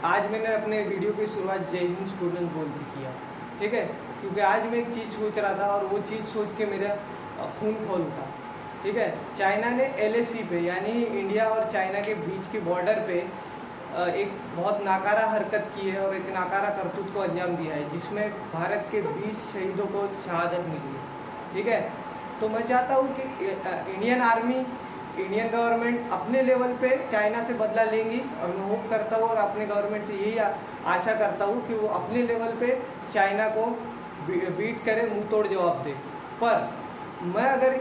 आज मैंने अपने वीडियो की शुरुआत जय हिंद स्टूडेंट बोल के किया, ठीक है, क्योंकि आज मैं एक चीज़ सोच रहा था और वो चीज़ सोच के मेरा खून खौल उठा, ठीक है। चाइना ने LAC पे यानी इंडिया और चाइना के बीच के बॉर्डर पे एक बहुत नाकारा हरकत की है और एक नाकारा करतूत को अंजाम दिया है, जिसमें भारत के 20 शहीदों को शहादत मिली है, ठीक है। तो मैं चाहता हूँ कि इंडियन आर्मी, इंडियन गवर्नमेंट अपने लेवल पे चाइना से बदला लेंगी और मैं होप करता हूँ और अपने गवर्नमेंट से यही आशा करता हूँ कि वो अपने लेवल पे चाइना को बीट करे, मुंह तोड़ जवाब दे। पर मैं अगर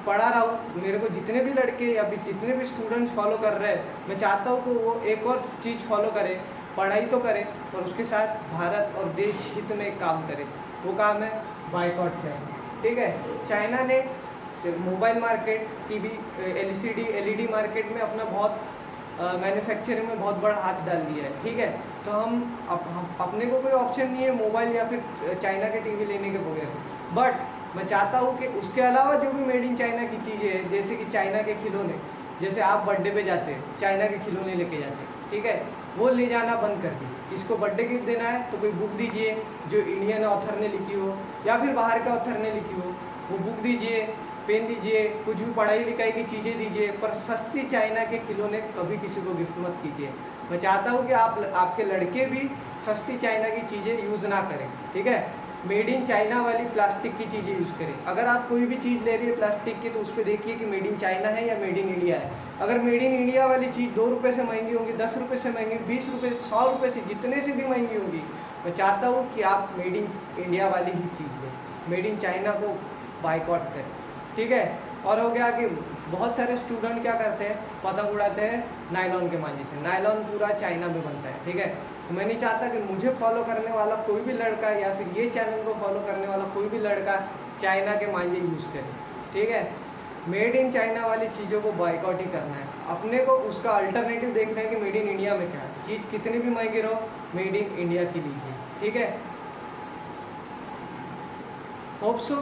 पढ़ा रहा हूँ, मेरे को जितने भी लड़के या जितने भी स्टूडेंट्स फॉलो कर रहे हैं, मैं चाहता हूँ कि वो एक और चीज़ फॉलो करे, पढ़ाई तो करे और उसके साथ भारत और देश हित में काम करे। वो काम है बायकॉट चाइना, ठीक है। चाइना ने mobile market, TV, LCD LED market में अपना बहुत मैन्युफैक्चरिंग में बहुत बड़ा हाथ डाल दिया है, ठीक है। तो हम अपने को कोई ऑप्शन नहीं है मोबाइल या फिर चाइना के टीवी लेने के बगैर। बट मैं चाहता हूँ कि उसके अलावा जो भी मेड इन चाइना की चीज़ें हैं, जैसे कि चाइना के खिलौने, जैसे आप बर्थडे पे जाते हैं चाइना के खिलौने लेके जाते हैं, ठीक है, वो ले जाना बंद कर दी। किसको बर्थडे गिफ्ट देना है तो कोई बुक दीजिए जो इंडियन ऑथर ने लिखी हो या फिर बाहर के ऑथर ने लिखी हो, वो बुक दीजिए, पेन दीजिए, कुछ भी पढ़ाई लिखाई की चीज़ें दीजिए, पर सस्ती चाइना के खिलौने कभी किसी को गिफ्ट मत कीजिए। मैं चाहता हूँ कि आपके लड़के भी सस्ती चाइना की चीज़ें यूज़ ना करें, ठीक है। मेड इन चाइना वाली प्लास्टिक की चीज़ें यूज़ करें। अगर आप कोई भी चीज़ ले रही है प्लास्टिक की तो उस पर देखिए कि मेड इन चाइना है या मेड इन इंडिया है। अगर मेड इन इंडिया वाली चीज़ 2 रुपये से महंगी होगी, 10 रुपये से महंगी, 20 रुपये, 100 रुपये से, जितने से भी महंगी होगी, मैं चाहता हूँ कि आप मेड इन इंडिया वाली ही चीज़ लें, मेड इन चाइना को बाइकआउट करें, ठीक है। और हो गया कि बहुत सारे स्टूडेंट क्या करते हैं, पतंग उड़ाते हैं नायलॉन के मांझे से। नायलॉन पूरा चाइना में बनता है, ठीक है। तो मैं नहीं चाहता कि मुझे फॉलो करने वाला कोई भी लड़का या फिर ये चैनल को फॉलो करने वाला कोई भी लड़का चाइना के मांझे यूज़ करे, ठीक है। मेड इन चाइना वाली चीज़ों को बाइकआउट ही करना है। अपने को उसका अल्टरनेटिव देखना है कि मेड इन इंडिया में क्या है। चीज़ कितनी भी महंगी रहो, मेड इन इंडिया की लीजिए, ठीक है। होप सो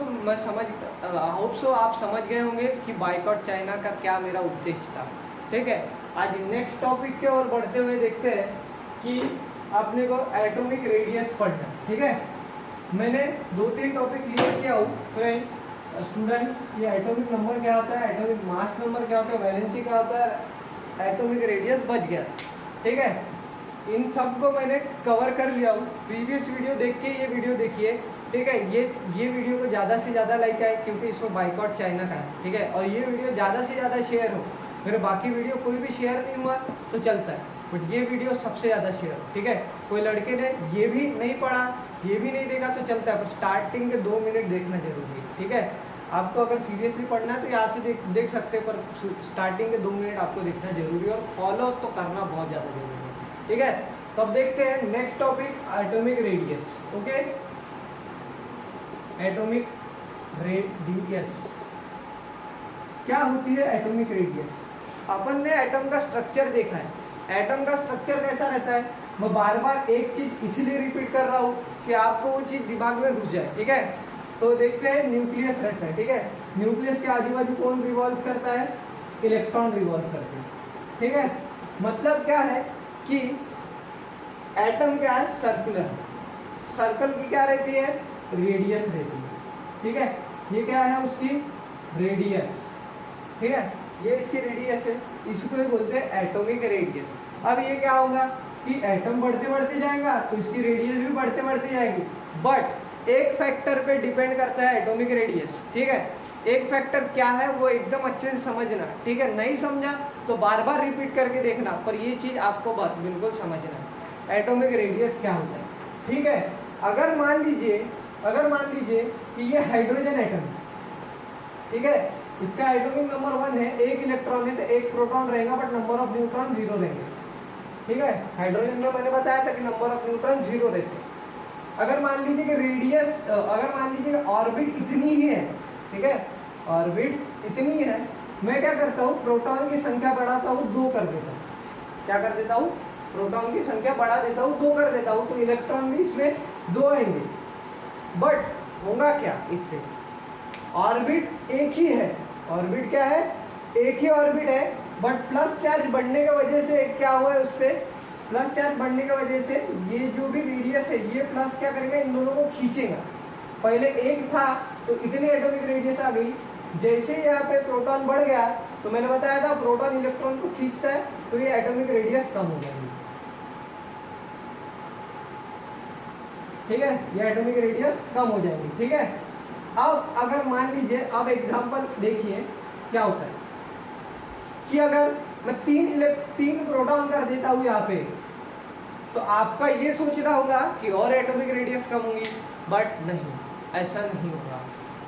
आप समझ गए होंगे कि बाइकआउट चाइना का क्या मेरा उद्देश्य था, ठीक है। आज नेक्स्ट टॉपिक के ओर बढ़ते हुए देखते हैं कि अपने को एटॉमिक रेडियस पढ़ना, ठीक है। मैंने 2-3 टॉपिक क्लियर किया हूँ फ्रेंड्स, स्टूडेंट्स। ये एटॉमिक नंबर क्या होता है, एटॉमिक मास नंबर क्या होता है, वैलेंसी क्या होता है, एटॉमिक रेडियस बच गया, ठीक है। इन सब को मैंने कवर कर लिया हूँ। प्रीवियस वीडियो देख के ये वीडियो देखिए, ठीक है। ये वीडियो को ज़्यादा से ज़्यादा लाइक आए क्योंकि इसमें बाइकआउट चाइना का है, ठीक है। और ये वीडियो ज़्यादा से ज़्यादा शेयर हो। मेरे बाकी वीडियो कोई भी शेयर नहीं हुआ तो चलता है, बट ये वीडियो सबसे ज़्यादा शेयर हो, ठीक है। कोई लड़के ने ये भी नहीं पढ़ा, ये भी नहीं देखा तो चलता है, पर स्टार्टिंग के 2 मिनट देखना जरूरी है, ठीक है। आपको अगर सीरियसली पढ़ना है तो यहाँ से देख सकते हैं, पर स्टार्टिंग के 2 मिनट आपको देखना जरूरी है और फॉलो तो करना बहुत ज़्यादा जरूरी है, ठीक है। तो अब देखते हैं next topic, atomic radius, okay. Atomic radius क्या होती है? एटॉमिक रेडियस, अपन ने एटम का स्ट्रक्चर देखा है। एटम का स्ट्रक्चर कैसा रहता है, मैं बार बार एक चीज इसीलिए रिपीट कर रहा हूँ कि आपको वो चीज दिमाग में घुस जाए, ठीक है। तो देखते हैं, न्यूक्लियस रहता है, ठीक है। न्यूक्लियस के आजू बाजू कौन रिवॉल्व करता है? इलेक्ट्रॉन रिवॉल्व करते हैं, ठीक है। मतलब क्या है कि एटम क्या है? सर्कुलर। सर्कल की क्या रहती है? रेडियस रहती है, ठीक है। ये क्या है? उसकी रेडियस, ठीक है। ये इसकी रेडियस है, इसको ही बोलते हैं एटॉमिक रेडियस। अब ये क्या होगा कि एटम बढ़ते बढ़ते जाएगा तो इसकी रेडियस भी बढ़ते बढ़ते जाएगी, बट एक फैक्टर पे डिपेंड करता है एटॉमिक रेडियस, ठीक है। एक फैक्टर क्या है वो एकदम अच्छे से समझना, ठीक है। नहीं समझा तो बार बार रिपीट करके देखना, पर ये चीज आपको बिल्कुल समझना है, एटॉमिक रेडियस क्या होता है, ठीक है। अगर मान लीजिए कि ये हाइड्रोजन एटम, ठीक है, इसका एटॉमिक नंबर 1 है, एक इलेक्ट्रॉन है तो एक प्रोटॉन रहेगा, बट नंबर ऑफ न्यूट्रॉन 0 रहेंगे, ठीक है। हाइड्रोजन में मैंने बताया था कि नंबर ऑफ न्यूट्रॉन 0 रहते हैं। अगर मान लीजिए कि रेडियस, अगर मान लीजिए कि ऑर्बिट इतनी ही है, ठीक है, ऑर्बिट इतनी है, मैं क्या करता हूँ, प्रोटॉन की संख्या बढ़ाता हूँ, 2 कर देता हूँ। क्या कर देता हूँ? प्रोटॉन की संख्या बढ़ा देता हूँ, 2 कर देता हूँ, तो इलेक्ट्रॉन भी इसमें 2 आएंगे। बट होगा क्या इससे? ऑर्बिट एक ही है, ऑर्बिट क्या है? एक ही ऑर्बिट है, बट प्लस चार्ज बढ़ने की वजह से क्या हुआ है, उस पर प्लस चार्ज बढ़ने की वजह से ये जो भी रेडियस है ये प्लस क्या करेगा, इन दोनों को खींचेगा। पहले एक था तो इतनी एटॉमिक रेडियस आ गई, जैसे यहाँ पे प्रोटॉन बढ़ गया तो मैंने बताया था प्रोटॉन इलेक्ट्रॉन को खींचता है तो ये एटॉमिक रेडियस कम हो जाएगी। ठीक है, ये एटॉमिक रेडियस कम हो जाएगी। ठीक है, अब अगर मान लीजिए, अब एग्जांपल देखिए क्या होता है कि अगर मैं तीन प्रोटॉन कर देता हूँ यहाँ पे, तो आपका ये सोचना होगा कि और एटॉमिक रेडियस कम होगी, बट नहीं, ऐसा नहीं होगा।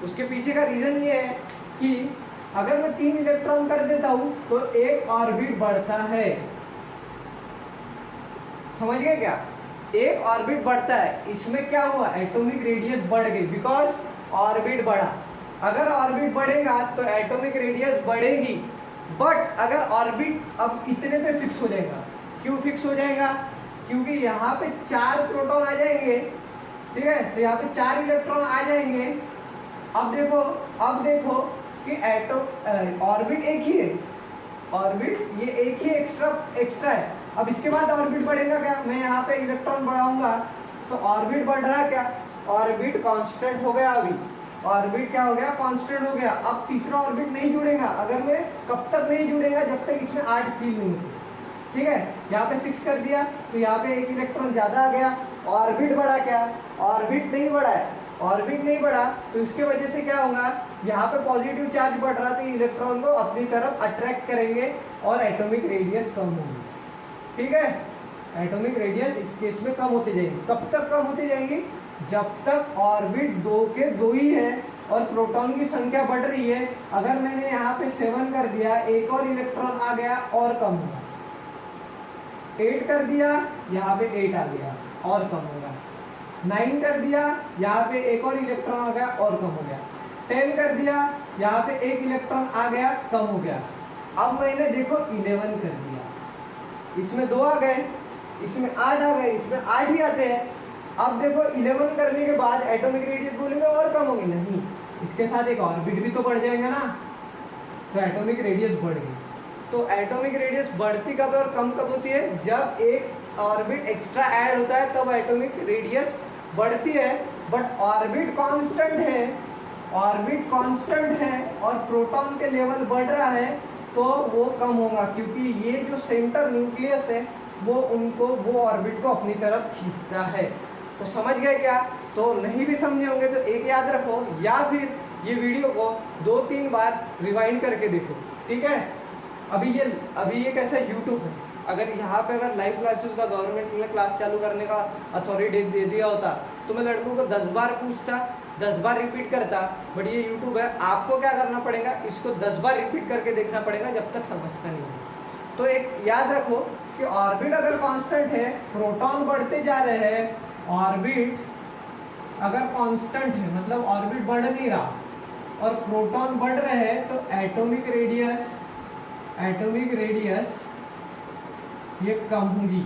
उसके पीछे का रीजन ये है कि अगर मैं 3 इलेक्ट्रॉन कर देता हूं तो एक ऑर्बिट बढ़ता है। समझ गए क्या? एक ऑर्बिट बढ़ता है, इसमें क्या हुआ, एटॉमिक रेडियस बढ़ गई, बिकॉज ऑर्बिट बढ़ा। अगर ऑर्बिट बढ़ेगा तो एटॉमिक रेडियस बढ़ेगी, बट अगर ऑर्बिट अब इतने पे फिक्स हो जाएगा। क्यों फिक्स हो जाएगा? क्योंकि यहाँ पे 4 प्रोटॉन आ जाएंगे। ठीक है, तो यहाँ पे 4 इलेक्ट्रॉन आ जाएंगे। अब देखो कि ऑर्बिट एक ही है, ऑर्बिट ये एक ही एक्स्ट्रा है। अब इसके बाद ऑर्बिट बढ़ेगा क्या, मैं यहाँ पे इलेक्ट्रॉन बढ़ाऊंगा तो ऑर्बिट बढ़ रहा है क्या, ऑर्बिट कांस्टेंट हो गया। अभी ऑर्बिट क्या हो गया, कांस्टेंट हो गया। अब तीसरा ऑर्बिट नहीं जुड़ेगा, अगर मैं कब तक नहीं जुड़ेगा, जब तक इसमें 8 फील नहीं होती। ठीक है, यहाँ पे 6 कर दिया तो यहाँ पे एक इलेक्ट्रॉन ज्यादा आ गया, ऑर्बिट बढ़ा क्या, ऑर्बिट नहीं बढ़ा है। ऑर्बिट नहीं बढ़ा तो इसके वजह से क्या होगा, यहाँ पे पॉजिटिव चार्ज बढ़ रहा तो इलेक्ट्रॉन को अपनी तरफ अट्रैक्ट करेंगे और एटॉमिक रेडियस कम होगी। ठीक है, एटॉमिक रेडियस इस केस में कम होती जाएगी। कब तक कम होती जाएंगी, जब तक ऑर्बिट 2 के 2 ही है और प्रोटॉन की संख्या बढ़ रही है। अगर मैंने यहाँ पे 7 कर दिया, एक और इलेक्ट्रॉन आ गया और कम होगा। 8 कर दिया, यहाँ पे 8 आ गया और कम होगा। 9 कर दिया, यहाँ पे एक और इलेक्ट्रॉन आ गया और कम हो गया। 10 कर दिया, यहाँ पे एक इलेक्ट्रॉन आ गया, कम हो गया। अब मैंने देखो 11 कर दिया, इसमें 2 आ गए, इसमें 8 आ गए, इसमें 8 ही आते हैं। अब देखो 11 करने के बाद एटॉमिक रेडियस बोलेंगे और कम होगी, नहीं, इसके साथ एक ऑर्बिट भी तो बढ़ जाएगा ना, तो एटॉमिक रेडियस बढ़ गई। तो एटॉमिक रेडियस बढ़ती कब है और कम कब होती है, जब एक ऑर्बिट एक्स्ट्रा ऐड होता है तब एटॉमिक रेडियस बढ़ती है। बट ऑर्बिट कांस्टेंट है, ऑर्बिट कांस्टेंट है और प्रोटॉन के लेवल बढ़ रहा है तो वो कम होगा, क्योंकि ये जो सेंटर न्यूक्लियस है वो ऑर्बिट को अपनी तरफ खींचता है। तो समझ गए क्या? तो नहीं भी समझे होंगे तो एक याद रखो, या फिर ये वीडियो को 2-3 बार रिवाइंड करके देखो। ठीक है, अभी ये कैसा यूट्यूब है, अगर यहाँ पे अगर लाइव क्लासेस का गवर्नमेंट ने क्लास चालू करने का अथॉरिटी दे दिया होता तो मैं लड़कों को 10 बार पूछता, 10 बार रिपीट करता। बट ये यूट्यूब है, आपको क्या करना पड़ेगा, इसको 10 बार रिपीट करके देखना पड़ेगा जब तक समझता नहीं हो। तो एक याद रखो कि ऑर्बिट अगर कांस्टेंट है, प्रोटॉन बढ़ते जा रहे हैं, ऑर्बिट अगर कांस्टेंट है मतलब ऑर्बिट बढ़ नहीं रहा और प्रोटॉन बढ़ रहे हैं तो एटॉमिक रेडियस ये कम होगी,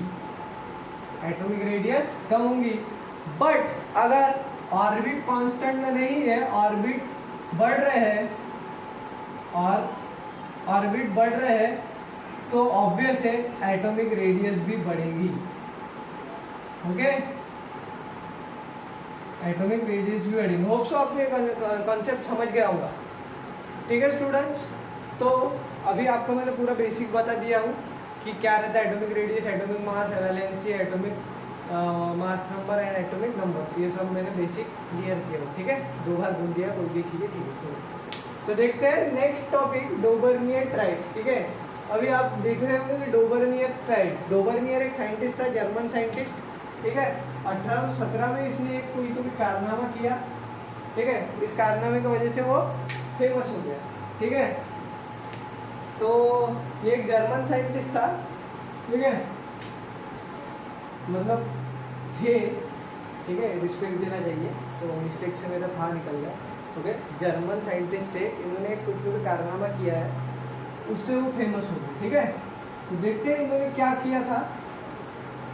एटॉमिक रेडियस कम होगी। बट अगर ऑर्बिट कांस्टेंट में नहीं है, ऑर्बिट बढ़ रहे हैं और ऑर्बिट बढ़ रहे हैं तो ऑब्वियस है एटॉमिक रेडियस भी बढ़ेगी। ओके, एटॉमिक रेडियस भी बढ़ेगी। होप सो आपको कॉन्सेप्ट समझ गया होगा। ठीक है स्टूडेंट्स, तो अभी आपको मैंने पूरा बेसिक बता दिया हूँ कि क्या रहता है atomic radius, atomic mass, valency, atomic mass number and atomic number, ये सब मैंने बेसिक क्लियर किया हो। ठीक है, 2 बार बोल दिया, कोई भी चीज़ें। ठीक है, तो देखते हैं नेक्स्ट टॉपिक, डोबर्नियर ट्राइड्स। ठीक है, अभी आप देख रहे होंगे कि डोबर्नियर ट्राइड, डोबर्नियर एक साइंटिस्ट था, जर्मन साइंटिस्ट। ठीक है, 1817 में इसने एक कोई तो भी कारनामा किया। ठीक है, इस कारनामे की वजह से वो फेमस हो गया। ठीक है, तो ये एक जर्मन साइंटिस्ट था। ठीक है, मतलब थे, ठीक है, रिस्पेक्ट देना चाहिए, तो मिस्टेक से मेरा था निकल गया। ओके, जर्मन साइंटिस्ट थे, इन्होंने कुछ जो कारनामा किया है उससे वो फेमस हो गए। ठीक है, तो देखते हैं इन्होंने क्या किया था।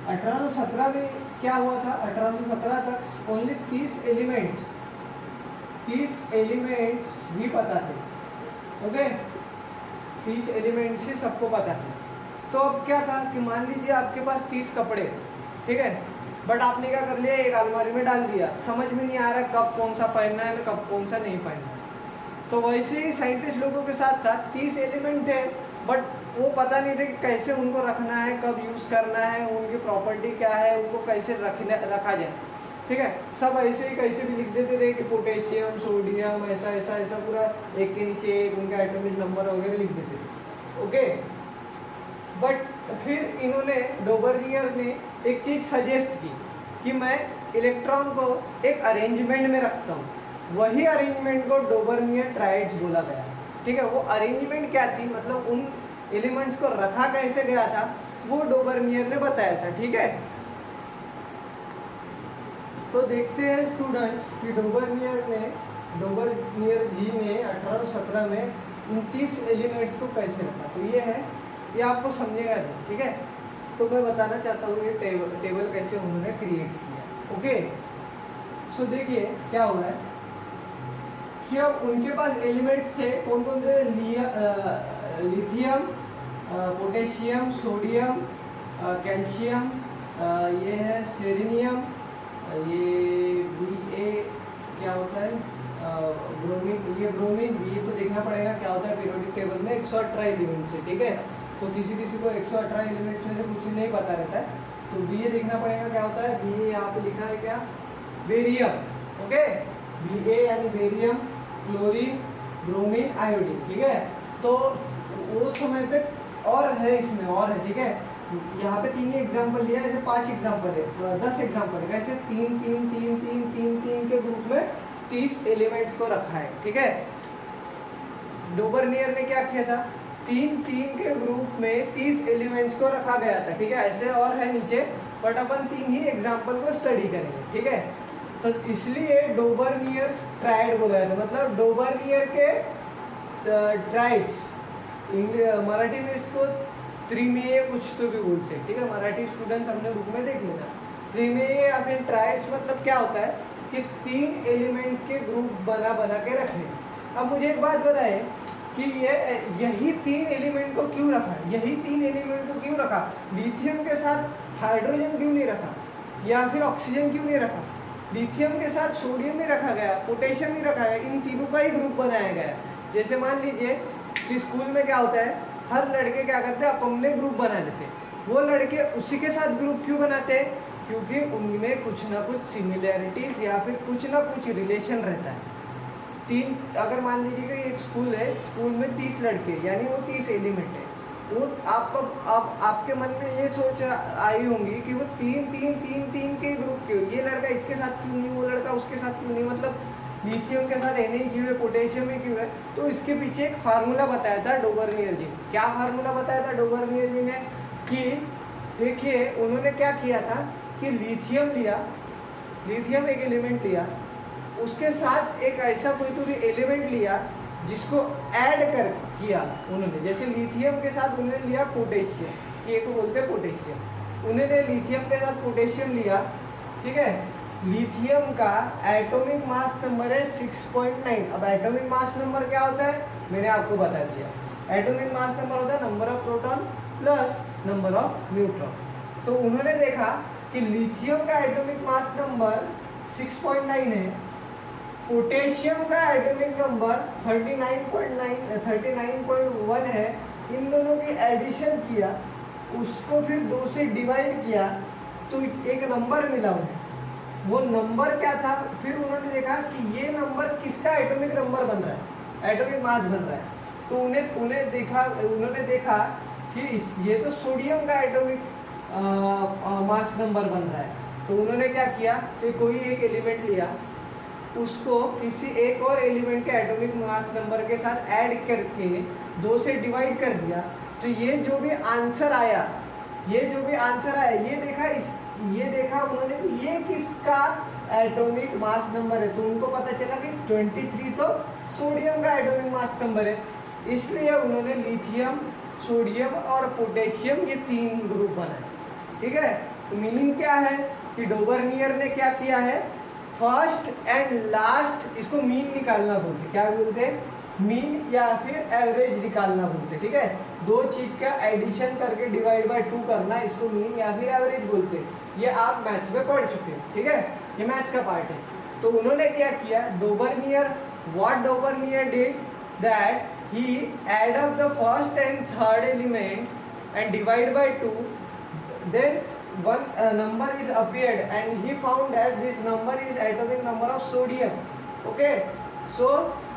1817 में क्या हुआ था, 1817 तक ओनली 30 एलिमेंट्स ही पता थे। ओके, 30 एलिमेंट्स ही सबको पता थे। तो अब क्या था कि मान लीजिए आपके पास 30 कपड़े, ठीक है, बट आपने क्या कर लिया, एक अलमारी में डाल दिया, समझ में नहीं आ रहा कब कौन सा पहनना है कब कौन सा नहीं पहनना है। तो वैसे ही साइंटिस्ट लोगों के साथ था, 30 एलिमेंट थे, बट वो पता नहीं थे कि कैसे उनको रखना है, कब यूज़ करना है, उनकी प्रॉपर्टी क्या है, उनको कैसे रखा जाए, ठीक है। सब ऐसे ही कैसे भी लिख देते थे कि पोटेशियम, सोडियम, ऐसा ऐसा ऐसा पूरा एक के नीचे एक उनका एटॉमिक नंबर वगैरह लिख देते थे, ओके। बट फिर इन्होंने, डोबर्नियर ने एक चीज़ सजेस्ट की कि मैं इलेक्ट्रॉन को एक अरेंजमेंट में रखता हूँ, वही अरेंजमेंट को डोबर्नियर ट्राइड्स बोला गया, ठीक है। वो अरेंजमेंट क्या थी, मतलब उन एलिमेंट्स को रखा कैसे गया था, वो डोबर्नियर ने बताया था, ठीक है। तो देखते हैं स्टूडेंट्स कि डोबर्नियर जी ने 1817 में 29 एलिमेंट्स को कैसे रखा। तो ये है, ये आपको समझेगा नहीं, ठीक है। तो मैं बताना चाहता हूँ ये टेबल कैसे उन्होंने क्रिएट किया, ओके। सो देखिए क्या हुआ है कि अब उनके पास एलिमेंट्स थे, कौन कौन से, लिथियम, पोटेशियम, सोडियम, कैल्शियम, ये है सेलेनियम, ये Ba क्या होता है, ब्रोमीन, ये ब्रोमीन, ये तो देखना पड़ेगा क्या होता है पीरियोडिक टेबल में, 118 एलिमेंट्स है, ठीक है। तो किसी किसी को 118 एलिमेंट्स में से कुछ नहीं पता रहता है, तो Ba देखना पड़ेगा क्या होता है। Ba यहाँ पे लिखा है क्या, बेरियम, ओके। Ba यानी बेरियम, क्लोरीन, ब्रोमीन, आयोडीन, ठीक है। तो वो समय पे और है, इसमें और है, ठीक है। यहाँ पे 3 ही एग्जाम्पल लिया, ऐसे 5 एग्जाम्पल है, 10 एग्जाम्पल है, कैसे 3 3 3 3 3 3 के ग्रुप में 30 एलिमेंट्स को रखा है, ठीक है। डोबर्नियर ने क्या किया था, 3 3 के ग्रुप में 30 एलिमेंट्स को रखा गया था, ठीक है। ऐसे और है नीचे, बट अपन 3 ही एग्जाम्पल को स्टडी करेंगे, ठीक है। तो इसलिए डोबर्नियर ट्राइड बोला जाता है, मतलब डोबर्नियर के ट्राइड्स, मराठी में इसको त्रिमेय कुछ तो भी बोलते हैं, ठीक है। मराठी स्टूडेंट्स अपने बुक में देख लेना, त्रिमेय या फिर ट्राइड्स मतलब क्या होता है कि 3 एलिमेंट के ग्रुप बना बना के रखे। अब मुझे एक बात बताएं कि यही 3 एलिमेंट को क्यों रखा, यही 3 एलिमेंट को क्यों रखा, लिथियम के साथ हाइड्रोजन क्यों नहीं रखा, या फिर ऑक्सीजन क्यों नहीं रखा, लिथियम के साथ सोडियम नहीं रखा गया, पोटेशियम नहीं रखा गया, इन तीनों का ही ग्रुप बनाया गया। जैसे मान लीजिए कि स्कूल में क्या होता है, हर लड़के क्या करते हैं, अपने ग्रुप बना लेते हैं, वो लड़के उसी के साथ ग्रुप क्यों बनाते हैं, क्योंकि उनमें कुछ ना कुछ सिमिलैरिटीज या फिर कुछ ना कुछ रिलेशन रहता है। 3, अगर मान लीजिए कि एक स्कूल है, स्कूल में 30 लड़के, यानी वो 30 एलिमेंट है, वो आपके मन में ये सोच आई होंगी कि वो 3 3 3 3 के ग्रुप क्यों, ये लड़का इसके साथ क्यों नहीं, वो लड़का उसके साथ क्यों नहीं, मतलब लिथियम के साथ Na क्यों है, पोटेशियम में क्यों है। तो इसके पीछे एक फार्मूला बताया था डोबर्नियर जी ने। क्या फार्मूला बताया था डोबर्नियर जी ने कि देखिए उन्होंने क्या किया था कि लिथियम लिया, लिथियम एक एलिमेंट लिया, उसके साथ एक ऐसा कोई तो भी एलिमेंट लिया जिसको ऐड कर किया उन्होंने। जैसे लिथियम के साथ उन्होंने लिया पोटेशियम, ये को बोलते हैं पोटेशियम, उन्होंने लिथियम के साथ पोटेशियम लिया, ठीक है। लिथियम का एटॉमिक मास नंबर है 6.9। अब एटॉमिक मास नंबर क्या होता है, मैंने आपको बता दिया। एटॉमिक मास नंबर होता है number of proton plus number of neutron. तो उन्होंने देखा कि लिथियम का एटॉमिक मास नंबर 6.9 है, पोटेशियम का एटॉमिक नंबर 39.1 है, इन दोनों की एडिशन किया, उसको फिर 2 से डिवाइड किया तो एक नंबर मिला उन्हें। वो नंबर क्या था, फिर उन्होंने देखा कि ये नंबर किसका एटॉमिक नंबर बन रहा है, एटॉमिक मास बन रहा है। तो उन्होंने देखा कि ये तो सोडियम का एटॉमिक मास नंबर बन रहा है। तो उन्होंने क्या किया कि कोई एक एलिमेंट लिया, उसको किसी एक और एलिमेंट के एटॉमिक मास नंबर के साथ ऐड करके 2 से डिवाइड कर दिया। तो ये जो भी आंसर आया, ये देखा उन्होंने कि ये किसका एटॉमिक मास नंबर है। तो उनको पता चला कि 23 तो सोडियम का एटॉमिक मास नंबर है, इसलिए उन्होंने लिथियम, सोडियम और पोटेशियम ये 3 ग्रुप बनाए, ठीक है। तो मीनिंग क्या है कि डोबर्नियर ने क्या किया है, फर्स्ट एंड लास्ट, इसको मीन निकालना बोलते, क्या बोलते हैं, मीन या फिर एवरेज निकालना बोलते हैं, ठीक है। दो चीज का एडिशन करके डिवाइड बाय 2 करना, इसको मीन या फिर एवरेज बोलते हैं। ये आप मैथ्स में पढ़ चुके हो, ठीक है, ये मैथ्स का पार्ट है। तो उन्होंने क्या किया, Dobereiner, what Dobereiner did that he add up the first and third element and divide by 2, then one number is appeared and he found that this number is atomic number of sodium, okay। so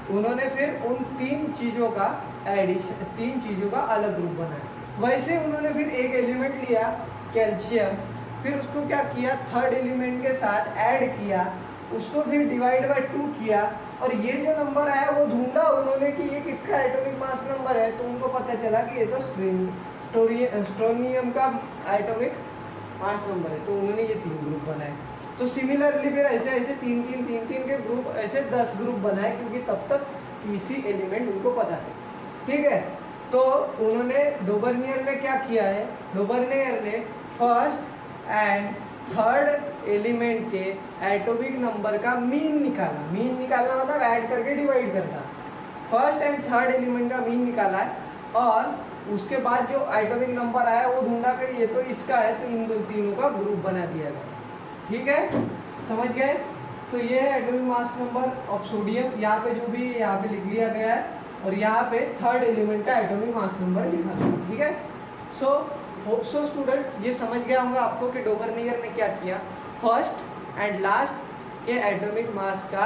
उन्होंने फिर उन तीन चीजों का addition, तीन चीजों का अलग ग्रुप बनाया। वैसे उन्होंने फिर एक एलिमेंट लिया कैल्शियम, फिर उसको क्या किया, थर्ड एलिमेंट के साथ ऐड किया, उसको फिर डिवाइड बाय 2 किया, और ये जो नंबर आया वो ढूंढा उन्होंने कि ये किसका एटॉमिक मास नंबर है। तो उनको पता चला कि ये तो स्ट्रोनियम का एटॉमिक मास नंबर है। तो उन्होंने ये 3 ग्रुप बनाए। तो सिमिलरली फिर ऐसे ऐसे 3 के ग्रुप, ऐसे 10 ग्रुप बनाए, क्योंकि तब तक इसी एलिमेंट उनको पता थे, ठीक है। तो उन्होंने डोबरनियर ने क्या किया है, डोबरनियर ने फर्स्ट एंड थर्ड एलिमेंट के एटॉमिक नंबर का मीन निकाला। मीन निकालना मतलब ऐड करके डिवाइड करना। फर्स्ट एंड थर्ड एलिमेंट का मीन निकाला है, और उसके बाद जो एटॉमिक नंबर आया वो ढूंढा कि ये तो इसका है, तो इन दो तीनों का ग्रुप बना दिया गया, ठीक है, समझ गए। तो ये है atomic mass number of sodium, यहाँ पे जो भी यहाँ पे लिख लिया गया है, और यहाँ पे थर्ड एलिमेंट का एटॉमिक मास नंबर लिखा है, ठीक है। सो होप सो स्टूडेंट्स, ये समझ गया होगा आपको कि डोबरनियर ने क्या किया, फर्स्ट एंड लास्ट के एटॉमिक मास का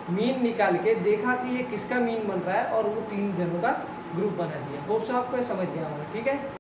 मीन निकाल के देखा कि ये किसका मीन बन रहा है, और वो 3 जनों का ग्रुप बना दिया। होप सो आपको समझ गया होगा, ठीक है।